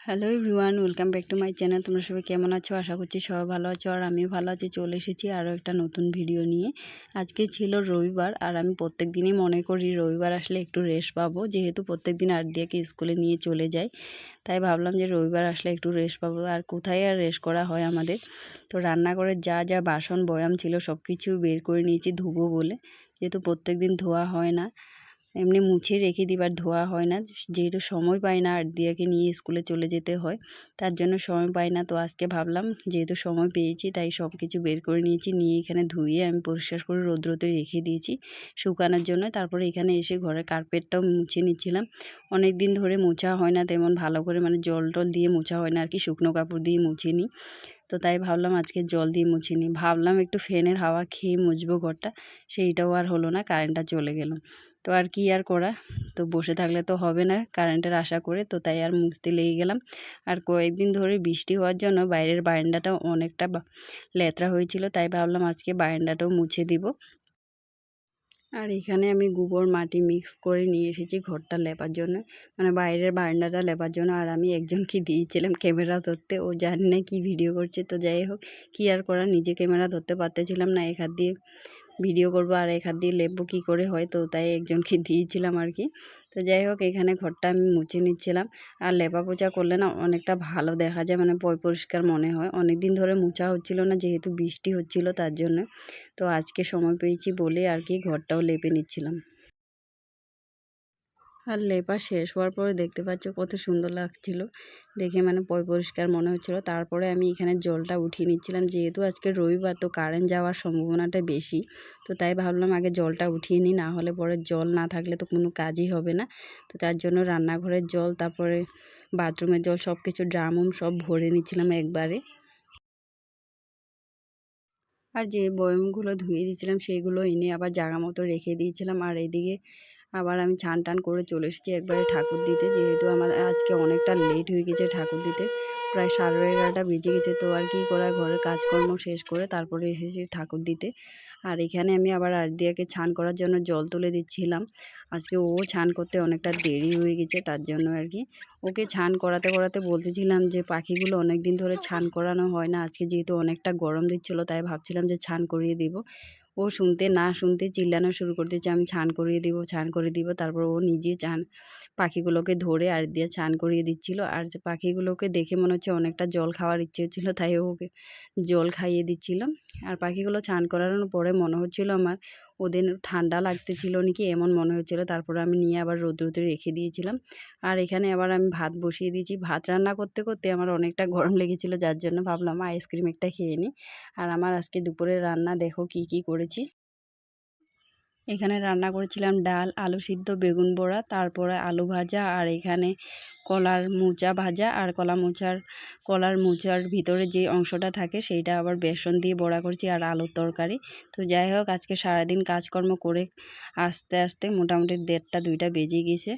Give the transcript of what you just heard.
Hello everyone, welcome back to my channel. তোমরা সবাই কেমন আছো? আশা করছি সবাই ভালো আছো আর আমিও ভালো আছি। চলে এসেছি আরও একটা নতুন ভিডিও নিয়ে। আজকে ছিল রবিবার আর আমি প্রত্যেক দিনই মনে করি রবিবার আসলে একটু রেস্ট পাবো, যেহেতু প্রত্যেক দিন আরদিয়াকে স্কুলে নিয়ে চলে যাই। তাই ভাবলাম যে রবিবার আসলে একটু রেস্ট পাবো, আর কোথায় আর রেস্ট করা হয় আমাদের। তো রান্নাঘরের যা যা বাসন বয়াম ছিল সব কিছু বের করে নিয়েছি ধুবো বলে, যেহেতু প্রত্যেক দিন ধোয়া হয় না। এমনি মুছে রেখে দিই, বাট ধোয়া হয় না, যেহেতু সময় পাই না। আরদিয়াকে নিয়ে স্কুলে চলে যেতে হয়, তার জন্য সময় পাই না। তো আজকে ভাবলাম যেহেতু সময় পেয়েছি তাই সব কিছু বের করে নিয়েছি, নিয়ে এখানে ধুয়ে আমি পরিষ্কার করে রৌদ্রতে রেখে দিয়েছি শুকানোর জন্য। তারপরে এখানে এসে ঘরের কার্পেটটাও মুছে নিচ্ছিলাম। অনেক দিন ধরে মোছা হয় না তেমন ভালো করে, মানে জল টল দিয়ে মোছা হয় না আর কি, শুকনো কাপড় দিয়ে মুছে নিই। তো তাই ভাবলাম আজকে জল দিয়ে মুছে নিই। ভাবলাম একটু ফ্যানের হাওয়া খেয়ে মুছবো ঘরটা, সেইটাও আর হলো না, কারেন্টটা চলে গেল। তো আর কি আর করা, তো বসে থাকলে তো হবে না কারেন্টের আশা করে, তো তাই আর মুছতে লেগে গেলাম। আর কয়েকদিন ধরে বৃষ্টি হওয়ার জন্য বাইরের বারান্দাটাও অনেকটা লেত্রা হয়েছিল, তাই ভাবলাম আজকে বারান্দাটাও মুছে দিব। আর এখানে আমি গোবর মাটি মিক্স করে নিয়ে এসেছি ঘরটা লেপার জন্য, মানে বাইরের বারান্দাটা লেপার জন্য। আর আমি একজনকে দিয়েছিলাম ক্যামেরা ধরতে, ও জানি না কি ভিডিও করছে। তো যাই হোক, কি আর করা, নিজে ক্যামেরা ধরতে পারতেছিলাম না, এক হাত দিয়ে ভিডিও করবো আর এক হাত দিয়ে লেপবো কী করে হয়, তো তাই একজনকে দিয়েছিলাম আর কি। তো যাই হোক, এখানে ঘরটা আমি মুছে নিচ্ছিলাম। আর লেপা পোছা করলে না অনেকটা ভালো দেখা যায়, মানে পরিষ্কার মনে হয়। অনেক দিন ধরে মোছা হচ্ছিল না, যেহেতু বৃষ্টি হচ্ছিল তার জন্য। তো আজকে সময় পেয়েছি বলে আর কি ঘরটাও লেপে নিচ্ছিলাম। আর লেপা শেষ হওয়ার পরে দেখতে পাচ্ছ কত সুন্দর লাগছিল দেখে, মানে পরিষ্কার মনে হচ্ছিল। তারপরে আমি এখানে জলটা উঠিয়ে নিচ্ছিলাম, যেহেতু আজকে রবিবার তো কারেন্ট যাওয়ার সম্ভাবনাটা বেশি। তো তাই ভাবলাম আগে জলটা উঠিয়ে নিই, না হলে পরে জল না থাকলে তো কোনো কাজই হবে না। তো তার জন্য রান্নাঘরের জল, তারপরে বাথরুমের জল, সব কিছু ড্রাম সব ভরে নিচ্ছিলাম একবারে। আর যে বয়মগুলো ধুয়ে দিয়েছিলাম সেইগুলো এনে আবার জায়গা মতো রেখে দিয়েছিলাম। আর এদিকে আবার আমি স্নান টান করে চলে এসেছি একবারে ঠাকুর দিতে, যেহেতু আমার আজকে অনেকটা লেট হয়ে গেছে ঠাকুর দিতে, প্রায় 11:30টা বেজে গেছে। তো আর কি করা, ঘরের কাজকর্ম শেষ করে তারপরে এসেছি ঠাকুর দিতে। আর এখানে আমি আবার আরদিয়াকে স্নান করার জন্য জল তুলে দিচ্ছিলাম। আজকে ও স্নান করতে অনেকটা দেরি হয়ে গেছে, তার জন্য আর কি ওকে স্নান করাতে করাতে বলতেছিলাম যে পাখিগুলো অনেক দিন ধরে স্নান করানো হয় না, আজকে যেহেতু অনেকটা গরম দিচ্ছিলো তাই ভাবছিলাম যে স্নান করিয়ে দিব। ও শুনতে না শুনতে চিল্লানো শুরু করে দিয়েছে, আমি স্নান করিয়ে দিব, স্নান করিয়ে দিব। তারপর ও নিজে পাখিগুলোকে ধরে আর দিয়ে স্নান করিয়ে দিচ্ছিল। আর যে পাখিগুলোকে দেখে মনে হচ্ছে অনেকটা জল খাওয়ার ইচ্ছে হচ্ছিলো, তাই ওকে জল খাইয়ে দিচ্ছিল। আর পাখিগুলো স্নান করানোর পরে মনে হচ্ছিল আমার ওদের ঠান্ডা লাগতেছিল নাকি, এমন মনে হচ্ছিল। তারপরে আমি নিয়ে আবার রোদ্রুতে রেখে দিয়েছিলাম। আর এখানে আবার আমি ভাত বসিয়ে দিয়েছি। ভাত রান্না করতে করতে আমার অনেকটা গরম লেগেছিল, যার জন্য ভাবলাম আইসক্রিম একটা খেয়ে নিই। আর আমার আজকে দুপুরের রান্না দেখো কি কি করেছি। এখানে রান্না করেছিলাম ডাল, আলু সিদ্ধ, বেগুন বড়া, তারপরে আলু ভাজা, আর এখানে কলার মোচা ভাজা। আর কলার মোচার ভিতরে যে অংশটা থাকে সেইটা আবার বেসন দিয়ে বড়া করছি, আর আলুর তরকারি। তো যাই হোক, আজকে সারাদিন কাজকর্ম করে আস্তে আস্তে মোটামুটি 1:30-2টা বেজে গেছে।